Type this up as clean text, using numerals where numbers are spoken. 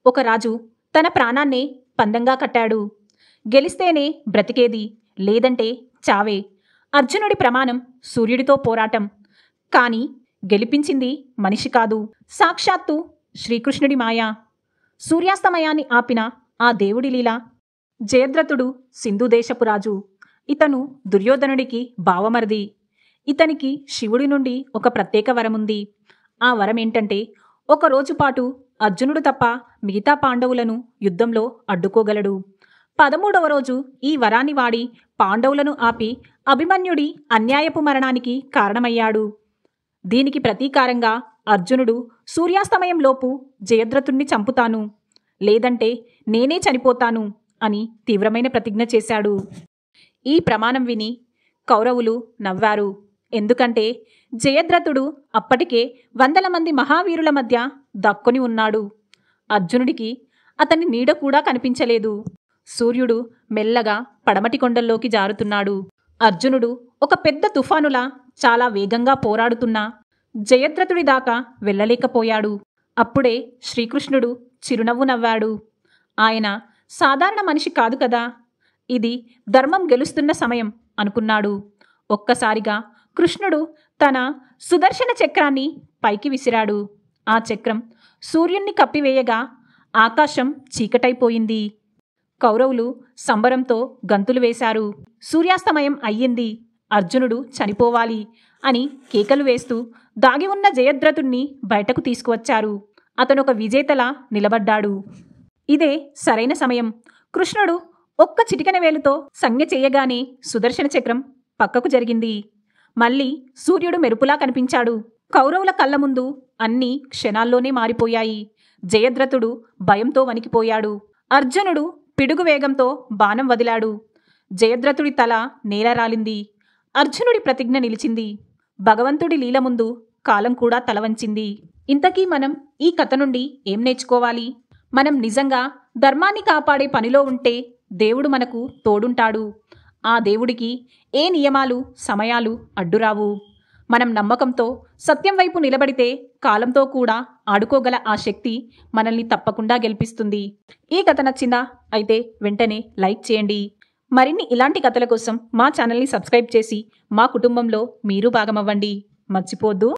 ఒక రాజు తన ప్రాణాన్నే పందంగా కట్టాడు. గెలిస్తేనే బ్రతికేది, లేదంటే చావే. అర్జునుడి ప్రమాణం సూర్యుడితో పోరాటం. కాని గెలిపించింది మనిషి కాదు, సాక్షాత్తు శ్రీకృష్ణుడి మాయ. సూర్యాస్తమయాన్ని ఆపిన ఆ దేవుడి లీల. జయద్రథుడు సింధుదేశపు రాజు. ఇతను దుర్యోధనుడికి బావమరిది. ఇతనికి శివుడి నుండి ఒక ప్రత్యేక వరముంది. ఆ వరమేంటంటే, ఒకరోజు పాటు అర్జునుడు తప్ప మిగతా పాండవులను యుద్ధంలో అడ్డుకోగలడు. 13వ రోజు ఈ వరాన్ని వాడి పాండవులను ఆపి అభిమన్యుడి అన్యాయపు మరణానికి కారణమయ్యాడు. దీనికి ప్రతీకారంగా అర్జునుడు సూర్యాస్తమయంలోపు జయద్రథుణ్ణి చంపుతాను, లేదంటే నేనే చనిపోతాను అని తీవ్రమైన ప్రతిజ్ఞ చేశాడు. ఈ ప్రమాణం విని కౌరవులు నవ్వారు. ఎందుకంటే జయద్రథుడు అప్పటికే 100 మంది మహావీరుల మధ్య దక్కుని ఉన్నాడు. అర్జునుడికి అతని నీడ కూడా కనిపించలేదు. సూర్యుడు మెల్లగా పడమటి కొండల్లోకి జారుతున్నాడు. అర్జునుడు ఒక పెద్ద తుఫానులా చాలా వేగంగా పోరాడుతున్నా జయద్రథుడి దాకా వెళ్ళలేకపోయాడు. అప్పుడే శ్రీకృష్ణుడు చిరునవ్వు నవ్వాడు. ఆయన సాధారణ మనిషి కాదు కదా, ఇది ధర్మం గెలుస్తున్న సమయం అనుకున్నాడు. ఒక్కసారిగా కృష్ణుడు తన సుదర్శన చక్రాన్ని పైకి విసిరాడు. ఆ చక్రం సూర్యుణ్ణి కప్పివేయగా ఆకాశం చీకటైపోయింది. కౌరవులు సంబరంతో గంతులు వేశారు. సూర్యాస్తమయం అయ్యింది, అర్జునుడు చనిపోవాలి అని కేకలు వేస్తూ దాగి ఉన్న జయద్రథుణ్ణి బయటకు తీసుకువచ్చారు. అతనొక విజేతలా నిలబడ్డాడు. ఇదే సరైన సమయం. కృష్ణుడు ఒక్క చిటికెన వేలుతో సంజ్ఞ చేయగానే సుదర్శన చక్రం పక్కకు జరిగింది. మళ్ళీ సూర్యుడు మెరుపులా కనిపించాడు. కౌరవుల కళ్ళ ముందు అన్నీ క్షణాల్లోనే మారిపోయాయి. జయద్రథుడు భయంతో వణికిపోయాడు. అర్జునుడు పిడుగు వేగంతో బాణం వదిలాడు. జయద్రథుడి తల నేల రాలింది. అర్జునుడి ప్రతిజ్ఞ నిలిచింది. భగవంతుడి లీల ముందు కాలం కూడా తలవంచింది. ఇంతకీ మనం ఈ కథ నుండి ఏం నేర్చుకోవాలి? మనం నిజంగా ధర్మాన్ని కాపాడే పనిలో ఉంటే దేవుడు మనకు తోడుంటాడు. ఆ దేవుడికి ఏ నియమాలు సమయాలు అడ్డురావు. మనం నమ్మకంతో సత్యం వైపు నిలబడితే కాలంతో కూడా ఆడుకోగల ఆ శక్తి మనల్ని తప్పకుండా గెలిపిస్తుంది. ఈ కథ నచ్చిందా? అయితే వెంటనే లైక్ చేయండి. మరిన్ని ఇలాంటి కథల కోసం మా ఛానల్ని సబ్స్క్రైబ్ చేసి మా కుటుంబంలో మీరు భాగమవ్వండి. మర్చిపోద్దు.